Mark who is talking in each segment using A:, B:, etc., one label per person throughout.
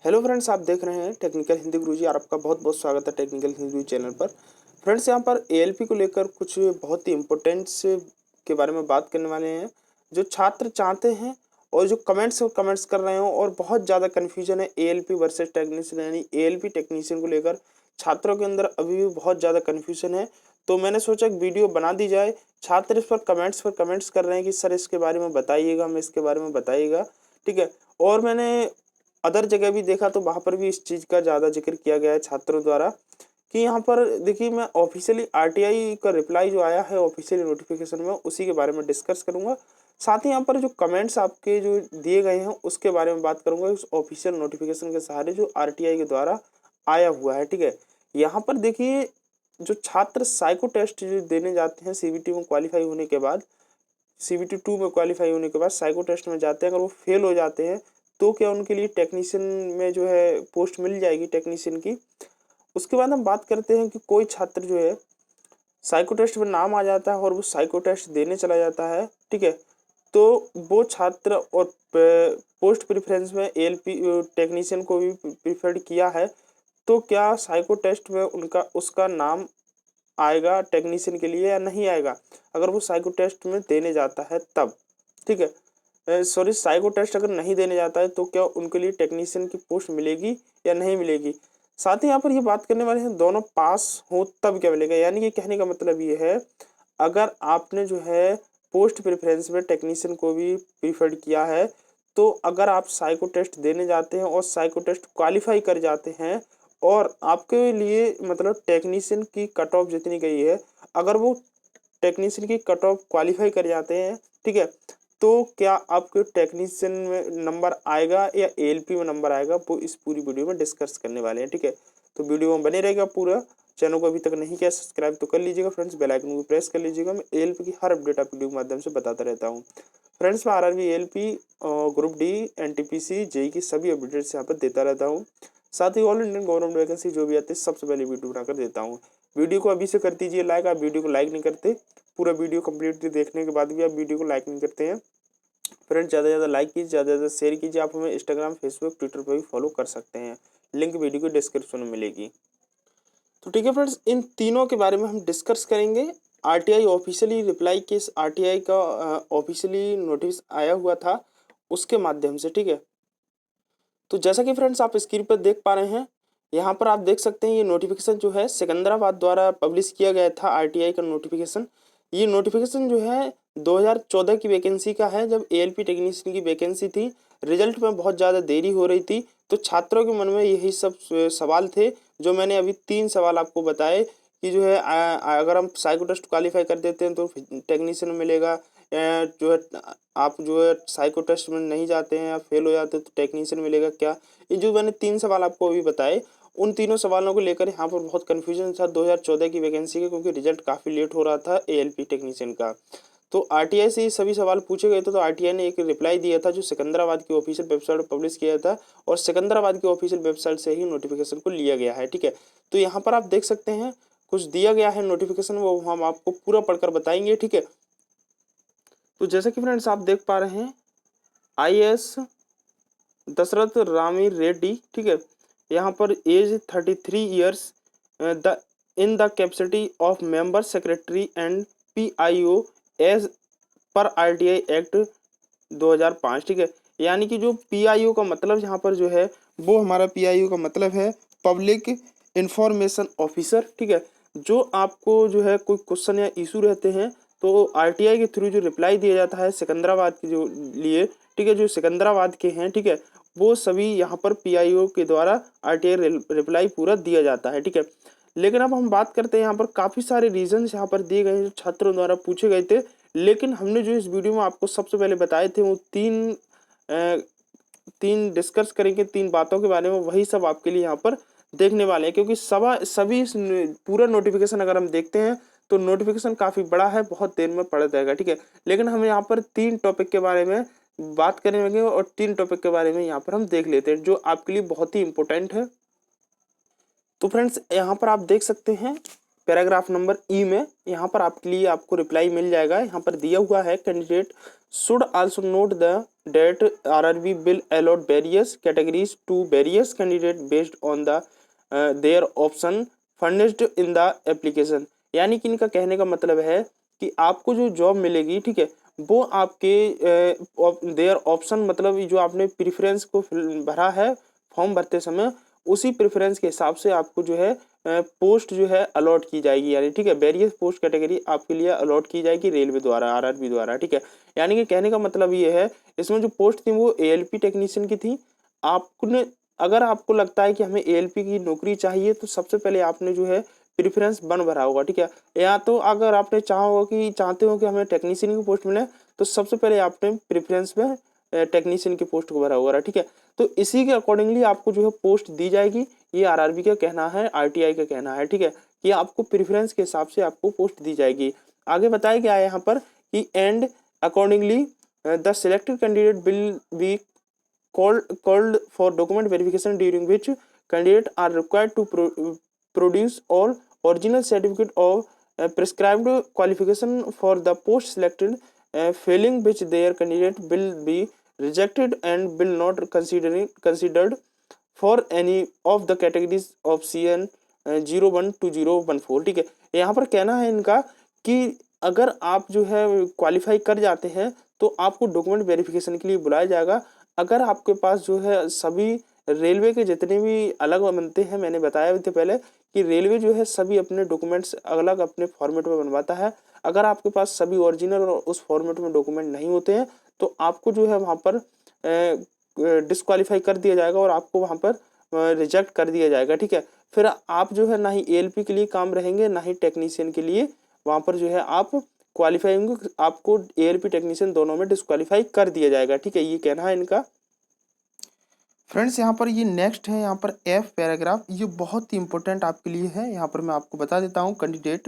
A: Hello friends, आप देख रहे हैं टेक्निकल हिंदी गुरुजी और आपका बहुत बहुत स्वागत है टेक्निकल हिंदी गुरुजी चैनल पर। फ्रेंड्स, यहाँ पर एएलपी को लेकर कुछ बहुत ही इम्पोर्टेंट्स के बारे में बात करने वाले हैं जो छात्र चाहते हैं और जो कमेंट्स कर रहे हो और बहुत ज़्यादा कन्फ्यूजन है एएलपी वर्सेस टेक्नीशियन, यानी एएलपी टेक्नीशियन को लेकर छात्रों के अंदर अभी भी बहुत ज़्यादा कन्फ्यूजन है। तो मैंने सोचा एक वीडियो बना दी जाए। छात्र इस पर कमेंट्स कर रहे हैं कि सर इसके बारे में बताइएगा, हमें इसके बारे में बताइएगा। ठीक है। और मैंने अदर जगह भी देखा तो वहाँ पर भी इस चीज़ का ज़्यादा जिक्र किया गया है छात्रों द्वारा कि यहाँ पर देखिए, मैं ऑफिशियली आरटीआई का रिप्लाई जो आया है ऑफिशियली नोटिफिकेशन में, उसी के बारे में डिस्कस करूँगा। साथ ही यहाँ पर जो कमेंट्स आपके जो दिए गए हैं उसके बारे में बात करूँगा, उस ऑफिशियल नोटिफिकेशन के सहारे जो आरटीआई के द्वारा आया हुआ है। ठीक है। यहाँ पर देखिए, जो छात्र साइको टेस्ट जो देने जाते हैं सीबीटी में क्वालिफाई होने के बाद, सीबीटी 2 में क्वालिफाई होने के बाद साइको टेस्ट में जाते हैं, अगर वो फेल हो जाते हैं तो क्या उनके लिए टेक्नीशियन में जो है पोस्ट मिल जाएगी टेक्नीशियन की। उसके बाद हम बात करते हैं कि कोई छात्र जो है साइको टेस्ट में नाम आ जाता है और वो साइको टेस्ट देने चला जाता है। ठीक है। तो वो छात्र और पोस्ट प्रेफरेंस में एएलपी टेक्नीशियन को भी प्रीफर्ड किया है, तो क्या साइको टेस्ट में उनका उसका नाम आएगा टेक्नीशियन के लिए या नहीं आएगा, अगर वो साइको टेस्ट में देने जाता है तब। ठीक है। सॉरी, साइको टेस्ट अगर नहीं देने जाता है तो क्या उनके लिए टेक्नीशियन की पोस्ट मिलेगी या नहीं मिलेगी। साथ ही यहाँ पर ये बात करने वाले हैं दोनों पास हो तब क्या मिलेगा, यानी कि कहने का मतलब ये है, अगर आपने जो है पोस्ट प्रेफरेंस में टेक्नीशियन को भी प्रीफर्ड किया है, तो अगर आप साइको टेस्ट देने जाते हैं और साइको टेस्ट क्वालिफाई कर जाते हैं और आपके लिए मतलब टेक्नीशियन की कट ऑफ जितनी गई है, अगर वो टेक्नीशियन की कट ऑफ क्वालिफाई कर जाते हैं, ठीक है, तो क्या आपके टेक्नीशियन में नंबर आएगा या एएलपी में नंबर आएगा, वो इस पूरी वीडियो में डिस्कस करने वाले हैं। ठीक है। तो वीडियो में बने रहेगा पूरा। चैनल को अभी तक नहीं किया सब्सक्राइब तो कर लीजिएगा फ्रेंड्स, बेल आइकन को प्रेस कर लीजिएगा। मैं एएलपी की हर अपडेट आप वीडियो के माध्यम से बताता रहता हूँ फ्रेंड्स। मैं RRB, ALP, group D, NTPC, JE की सभी अपडेट्स यहाँ पर देता रहता हूँ। साथ ही ऑल इंडियन गवर्नमेंट वैकेंसी जो भी आती है सबसे पहले वीडियो बनाकर देता हूँ। वीडियो को अभी से कर दीजिए लाइक। आप वीडियो को लाइक नहीं करते, पूरा वीडियो कंप्लीट देखने के बाद भी आप वीडियो को लाइक नहीं करते हैं फ्रेंड्स। ज़्यादा से ज़्यादा लाइक कीजिए, ज़्यादा से ज़्यादा शेयर कीजिए। आप हमें इंस्टाग्राम, फेसबुक, ट्विटर पर भी फॉलो कर सकते हैं, लिंक वीडियो के डिस्क्रिप्शन में मिलेगी। तो ठीक है फ्रेंड्स, इन तीनों के बारे में हम डिस्कस करेंगे। RTI officially reply case, RTI का ऑफिशियली नोटिस आया हुआ था उसके माध्यम से। ठीक है। तो जैसा कि फ्रेंड्स आप स्क्रीन पर देख पा रहे हैं, यहाँ पर आप देख सकते हैं ये नोटिफिकेशन जो है सिकंदराबाद द्वारा पब्लिश किया गया था आरटीआई का नोटिफिकेशन। ये नोटिफिकेशन जो है 2014 की वैकेंसी का है, जब एएलपी टेक्नीशियन की वैकेंसी थी। रिजल्ट में बहुत ज़्यादा देरी हो रही थी, तो छात्रों के मन में यही सब सवाल थे जो मैंने अभी 3 सवाल आपको बताए कि जो है अगर हम साइको टेस्ट क्वालिफाई कर देते हैं तो टेक्नीशियन मिलेगा, जो है आप जो है साइको टेस्ट में नहीं जाते हैं या फेल हो जाते हैं तो टेक्नीशियन मिलेगा क्या। ये जो मैंने 3 सवाल आपको अभी बताए, उन तीनों सवालों को लेकर यहाँ पर बहुत कन्फ्यूजन था 2014 की वैकेंसी के, क्योंकि रिजल्ट काफ़ी लेट हो रहा था एएलपी टेक्नीशियन का। तो आरटीआई से ये सभी सवाल पूछे गए थे, तो आरटीआई ने एक रिप्लाई दिया था जो सिकंदराबाद की ऑफिशियल वेबसाइट पर पब्लिश किया था, और सिकंदराबाद की ऑफिशियल वेबसाइट से ही नोटिफिकेशन को लिया गया है। ठीक है। तो यहाँ पर आप देख सकते हैं कुछ दिया गया है नोटिफिकेशन, वो हम आपको पूरा पढ़कर बताएंगे। ठीक है। तो जैसा कि फ्रेंड्स आप देख पा रहे हैं, आईएएस दशरथ रामी रेड्डी, ठीक है, यहाँ पर age 33 years, the in the capacity of member secretary and PIO as per RTI act 2005। ठीक है। यानी कि जो पीआईओ का मतलब यहाँ पर जो है, वो हमारा पीआईओ का मतलब है पब्लिक इंफॉर्मेशन ऑफिसर। ठीक है। जो आपको जो है कोई क्वेश्चन या इशू रहते हैं तो आरटीआई के थ्रू जो रिप्लाई दिया जाता है सिकंदराबाद के जो लिए, ठीक है, जो सिकंदराबाद के हैं, ठीक है, वो सभी यहाँ पर पीआईओ के द्वारा आरटीआई रिप्लाई पूरा दिया जाता है। ठीक है। लेकिन अब हम बात करते हैं, यहाँ पर काफ़ी सारे रीजंस यहाँ पर दिए गए हैं जो छात्रों द्वारा पूछे गए थे, लेकिन हमने जो इस वीडियो में आपको सबसे पहले बताए थे वो तीन डिस्कस करेंगे, 3 बातों के बारे में, वही सब आपके लिए यहाँ पर देखने वाले हैं, क्योंकि सभी पूरा नोटिफिकेशन अगर हम देखते हैं तो नोटिफिकेशन काफ़ी बड़ा है, बहुत देर में पड़ जाएगा। ठीक है। लेकिन हम यहाँ पर 3 टॉपिक के बारे में बात करेंगे और 3 टॉपिक के बारे में यहाँ पर हम देख लेते हैं जो आपके लिए बहुत ही इंपॉर्टेंट है। तो फ्रेंड्स यहाँ पर आप देख सकते हैं पैराग्राफ नंबर ई में, यहाँ पर आपके लिए आपको रिप्लाई मिल जाएगा। यहाँ पर दिया हुआ है, candidate should also note the that RRB will allot various categories to various candidates based on the their option furnished in the application। यानी कि इनका कहने का मतलब है कि आपको जो जॉब मिलेगी, ठीक है, वो आपके देयर ऑप्शन मतलब जो आपने प्रेफरेंस को भरा है फॉर्म भरते समय, उसी प्रेफरेंस के हिसाब से आपको जो है पोस्ट जो है अलॉट की जाएगी। यानी ठीक है, वेरियस पोस्ट कैटेगरी आपके लिए अलॉट की जाएगी रेलवे द्वारा, आरआरबी द्वारा। ठीक है, यानी कि कहने का मतलब ये है, इसमें जो पोस्ट थी वो एएलपी टेक्नीशियन की थी। आपने अगर आपको लगता है कि हमें एएलपी की नौकरी चाहिए तो सबसे पहले आपने जो है प्रेफरेंस वन भरा होगा। ठीक है, या तो अगर आपने चाहते हो कि हमें टेक्नीशियन की पोस्ट मिले तो सबसे पहले आपने प्रेफरेंस में टेक्नीशियन की पोस्ट को भरा होगा। ठीक है, तो इसी के अकॉर्डिंगली आपको जो है पोस्ट दी जाएगी। ये आरआरबी का कहना है, आरटीआई का कहना है। ठीक है, कि आपको प्रेफरेंस के हिसाब से आपको पोस्ट दी जाएगी। आगे बताया गया है यहाँ पर कि and accordingly the selected candidate will be called for document verification, during which candidates are required to produce all original certificate of prescribed qualification for the post selected, failing which their candidate will be rejected and will not considered for any of the categories of CN 01 to 014। ठीक है, यहाँ पर कहना है इनका कि अगर आप जो है क्वालिफाई कर जाते हैं तो आपको डॉक्यूमेंट वेरिफिकेशन के लिए बुलाया जाएगा। अगर आपके पास जो है सभी रेलवे के जितने भी अलग बनते हैं, मैंने बताया थे पहले कि रेलवे जो है सभी अपने डॉक्यूमेंट्स अलग अपने फॉर्मेट में बनवाता है। अगर आपके पास सभी ओरिजिनल और उस फॉर्मेट में डॉक्यूमेंट नहीं होते हैं तो आपको जो है वहाँ पर डिस्क्वालीफाई कर दिया जाएगा और आपको वहाँ पर रिजेक्ट कर दिया जाएगा। ठीक है, फिर आप जो है ना ही एएलपी के लिए काम रहेंगे ना ही टेक्नीशियन के लिए, वहाँ पर जो है आप क्वालिफाई होंगे, आपको एएलपी टेक्नीशियन दोनों में डिस्क्वालीफाई कर दिया जाएगा। ठीक है, ये कहना है इनका। फ्रेंड्स यहाँ पर ये नेक्स्ट है, यहाँ पर एफ पैराग्राफ, ये बहुत ही इंपॉर्टेंट आपके लिए है। यहाँ पर मैं आपको बता देता हूँ, candidate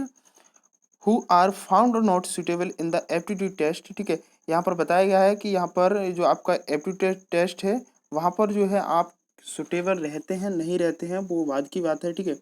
A: who are found not suitable in the aptitude test. ठीक है, यहाँ पर बताया गया है कि यहाँ पर जो आपका एप्टीट्यूड टेस्ट है वहाँ पर जो है आप सुटेबल रहते हैं नहीं रहते हैं वो बाद की बात है। ठीक है,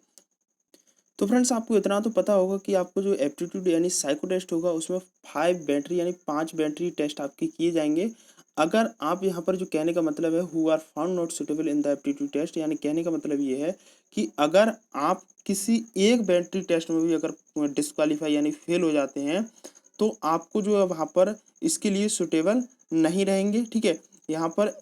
A: तो फ्रेंड्स आपको इतना तो पता होगा कि आपको जो एप्टीट्यूड यानी साइको टेस्ट होगा उसमें 5 बैटरी यानी 5 बैटरी टेस्ट आपके किए जाएंगे। अगर आप यहाँ पर जो कहने का मतलब है who are found not suitable in the aptitude test, यानी कहने का मतलब ये है कि अगर आप किसी एक बैटरी टेस्ट में भी अगर डिस्क्वालीफाई यानी फेल हो जाते हैं तो आपको जो है वहाँ पर इसके लिए सुटेबल नहीं रहेंगे। ठीक है, यहाँ पर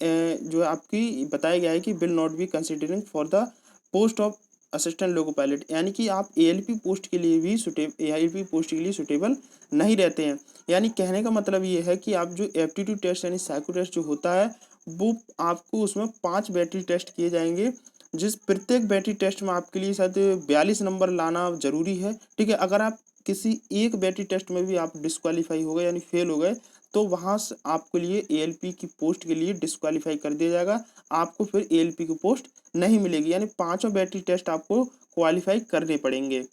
A: जो आपकी बताया गया है कि will not be considering for the post of assistant loco pilot, यानी कि आप एएलपी पोस्ट के लिए भी एएलपी पोस्ट के लिए सुटेबल नहीं रहते हैं। यानी कहने का मतलब ये है कि आप जो एप्टीट्यूड टेस्ट यानी साइको टेस्ट जो होता है वो आपको उसमें 5 बैटरी टेस्ट किए जाएंगे, जिस प्रत्येक बैटरी टेस्ट में आपके लिए शायद 42 नंबर लाना जरूरी है। ठीक है, अगर आप किसी एक बैटरी टेस्ट में भी आप डिस्क्वालीफाई हो गए यानी फेल हो गए तो वहाँ से आपके लिए एएलपी की पोस्ट के लिए डिस्क्वालीफाई कर दिया जाएगा, आपको फिर एएलपी की पोस्ट नहीं मिलेगी। यानी 5 बैटरी टेस्ट आपको क्वालिफाई करने पड़ेंगे।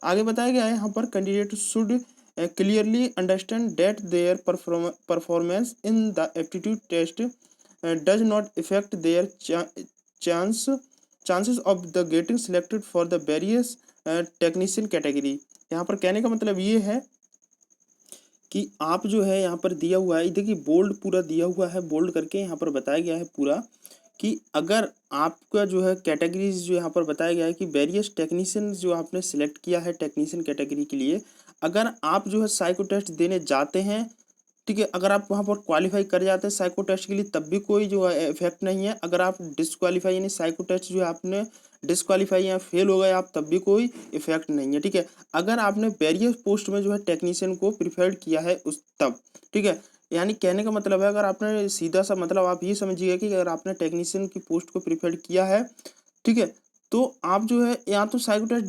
A: आगे बताया गया है यहाँ पर candidate should clearly understand that their performance in the aptitude test does not effect their chances of the getting selected for the various technician category. यहाँ पर कहने का मतलब ये है कि आप जो है यहाँ पर दिया हुआ है, देखिए बोल्ड पूरा दिया हुआ है, बोल्ड करके यहाँ पर बताया गया है पूरा कि अगर आपका जो है कैटेगरीज जो यहाँ पर बताया गया है कि वेरियस टेक्नीशियन जो आपने सिलेक्ट किया है टेक्नीशियन कैटेगरी के लिए, अगर आप जो है साइको टेस्ट देने जाते हैं, ठीक है, अगर आप वहाँ पर क्वालिफाई कर जाते हैं साइको टेस्ट के लिए तब भी कोई जो है इफेक्ट नहीं है। अगर आप डिस्क्वालीफाई यानी साइको टेस्ट जो है आपने डिस्क्वालीफाई या फेल हो गए आप तब भी कोई इफेक्ट नहीं है। ठीक है, अगर आपने वेरियस पोस्ट में जो है टेक्नीशियन को प्रिफर्ड किया है उस तब, ठीक है, यानी कहने का मतलब है अगर आपने सीधा सा मतलब आप ये समझिएगा कि अगर आपने टेक्नीशियन की पोस्ट को प्रिफर्ड किया है, ठीक है, तो आप जो है या तो साइको टेस्ट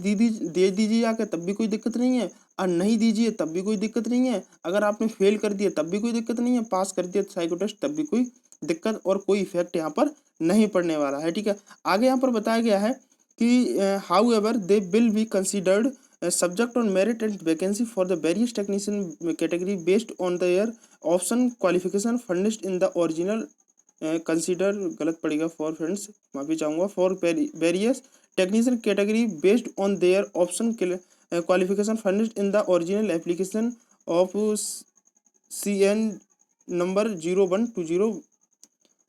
A: दे दीजिए आके तब भी कोई दिक्कत नहीं है, और नहीं दीजिए तब भी कोई दिक्कत नहीं है। अगर आपने फेल कर दिया तब भी कोई दिक्कत नहीं है, पास कर दिया साइको टेस्ट तब भी कोई दिक्कत और कोई इफेक्ट यहाँ पर नहीं पड़ने वाला है। ठीक है, आगे यहाँ पर बताया गया है कि how ever they will be considered subject on merit and vacancy for the various technician category based on their option qualification furnished in the original consider गलत पड़ेगा फॉर फ्रेंड्स माफी चाहूँगा for various technician category based on their option qualification furnished in the original application of CN number 01 to 014।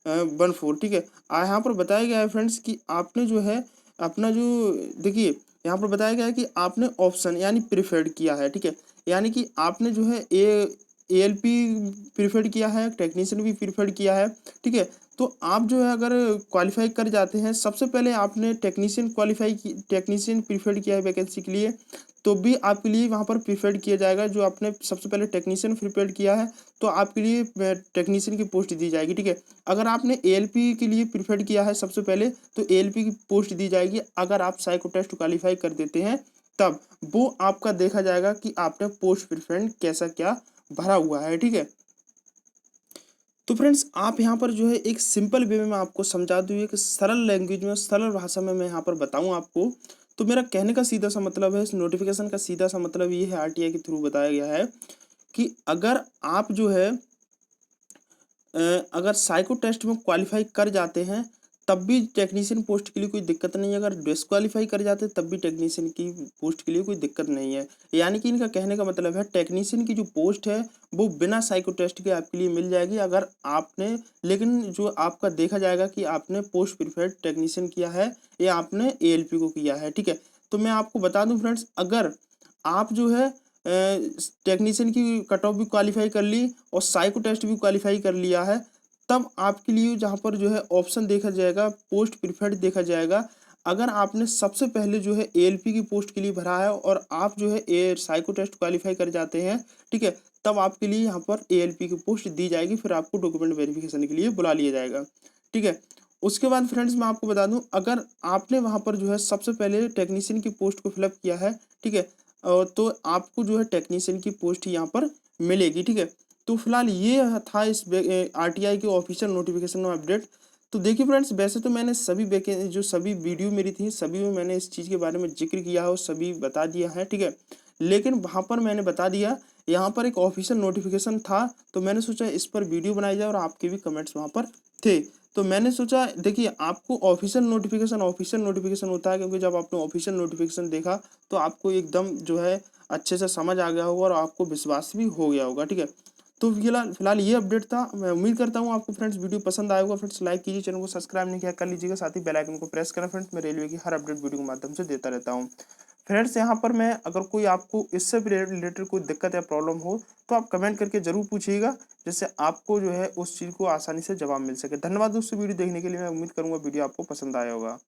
A: 14, ठीक है। यहाँ पर बताया गया है फ्रेंड्स कि आपने जो है अपना जो, देखिए यहाँ पर बताया गया है कि आपने ऑप्शन यानी प्रिफर्ड किया है, ठीक है। यानी कि आपने जो है एएलपी प्रिफर्ड किया है, टेक्नीशियन भी प्रिफर्ड किया है, ठीक है। तो आप जो है अगर क्वालिफाई कर जाते हैं, सबसे पहले आपने टेक्नीशियन प्रिफर्ड किया है वैकेंसी के लिए, तो भी आपके लिए वहाँ पर प्रिफर्ड किया जाएगा। जो आपने सबसे पहले टेक्नीशियन प्रिफर्ड किया है तो आपके लिए टेक्नीशियन की पोस्ट दी जाएगी, ठीक है। अगर आपने एएलपी के लिए प्रिफर्ड किया है सबसे पहले, तो एएलपी की पोस्ट दी जाएगी। अगर आप साइको टेस्ट क्वालिफाई कर देते हैं तब वो आपका देखा जाएगा कि आपने पोस्ट प्रिफरेंस कैसा क्या भरा हुआ है, ठीक है। तो फ्रेंड्स आप यहाँ पर जो है एक सिंपल वे में मैं आपको समझा दूँ, एक सरल लैंग्वेज में, सरल भाषा में मैं यहाँ पर बताऊँ आपको। तो मेरा कहने का सीधा सा मतलब है, इस नोटिफिकेशन का सीधा सा मतलब ये है, आरटीआई के थ्रू बताया गया है कि अगर आप जो है अगर साइको टेस्ट में क्वालिफाई कर जाते हैं तब भी टेक्नीशियन पोस्ट के लिए कोई दिक्कत नहीं है। अगर डिस्क्वालीफाई कर जाते हैं तब भी टेक्नीशियन की पोस्ट के लिए कोई दिक्कत नहीं है। यानी कि इनका कहने का मतलब है टेक्नीशियन की जो पोस्ट है वो बिना साइको टेस्ट के आपके लिए मिल जाएगी, अगर आपने, लेकिन जो आपका देखा जाएगा कि आपने पोस्ट प्रिफर्ड टेक्नीशियन किया है या आपने एएलपी को किया है, ठीक है। तो मैं आपको बता दूं फ्रेंड्स, अगर आप जो है टेक्नीशियन की कट ऑफ भी क्वालिफाई कर ली और साइको टेस्ट भी क्वालिफाई कर लिया है, तब आपके लिए जहाँ पर जो है ऑप्शन देखा जाएगा, पोस्ट प्रिफर्ड देखा जाएगा। अगर आपने सबसे पहले जो है एएलपी की पोस्ट के लिए भरा है और आप जो है ए साइको टेस्ट क्वालिफाई कर जाते हैं, ठीक है, तब आपके लिए यहाँ पर एएलपी की पोस्ट दी जाएगी, फिर आपको डॉक्यूमेंट वेरिफिकेशन के लिए बुला लिया जाएगा, ठीक है। उसके बाद फ्रेंड्स मैं आपको बता दूं, अगर आपने वहाँ पर जो है सबसे पहले टेक्नीशियन की पोस्ट को फिलअप किया है, ठीक है, तो आपको जो है टेक्नीशियन की पोस्ट यहाँ पर मिलेगी, ठीक है। तो फिलहाल ये था इस आरटीआई के ऑफिशियल नोटिफिकेशन में अपडेट। तो देखिए फ्रेंड्स, वैसे तो मैंने जो सभी वीडियो मेरी थी सभी में मैंने इस चीज़ के बारे में जिक्र किया है और सभी बता दिया है, ठीक है। लेकिन वहाँ पर मैंने बता दिया, यहाँ पर एक ऑफिशियल नोटिफिकेशन था तो मैंने सोचा इस पर वीडियो बनाई जाए, और आपके भी कमेंट्स वहाँ पर थे तो मैंने सोचा, देखिए आपको ऑफिशियल नोटिफिकेशन होता है, क्योंकि जब आपने ऑफिशियल नोटिफिकेशन देखा तो आपको एकदम जो है अच्छे से समझ आ गया होगा और आपको विश्वास भी हो गया होगा, ठीक है। तो फिलहाल ये अपडेट था। मैं उम्मीद करता हूँ आपको फ्रेंड्स वीडियो पसंद आएगा। फ्रेंड्स लाइक कीजिए, चैनल को सब्सक्राइब नहीं किया कर लीजिएगा, साथ ही बेल आइकन को प्रेस करें। फ्रेंड्स मैं रेलवे की हर अपडेट वीडियो के माध्यम से देता रहता हूँ। फ्रेंड्स यहाँ पर मैं, अगर कोई आपको इससे भी रिलेटेड कोई दिक्कत या प्रॉब्लम हो तो आप कमेंट करके जरूर पूछिएगा, जिससे आपको जो है उस चीज़ को आसानी से जवाब मिल सके। धन्यवाद दोस्तों वीडियो देखने के लिए। मैं उम्मीद करूँगा वीडियो आपको पसंद आया होगा।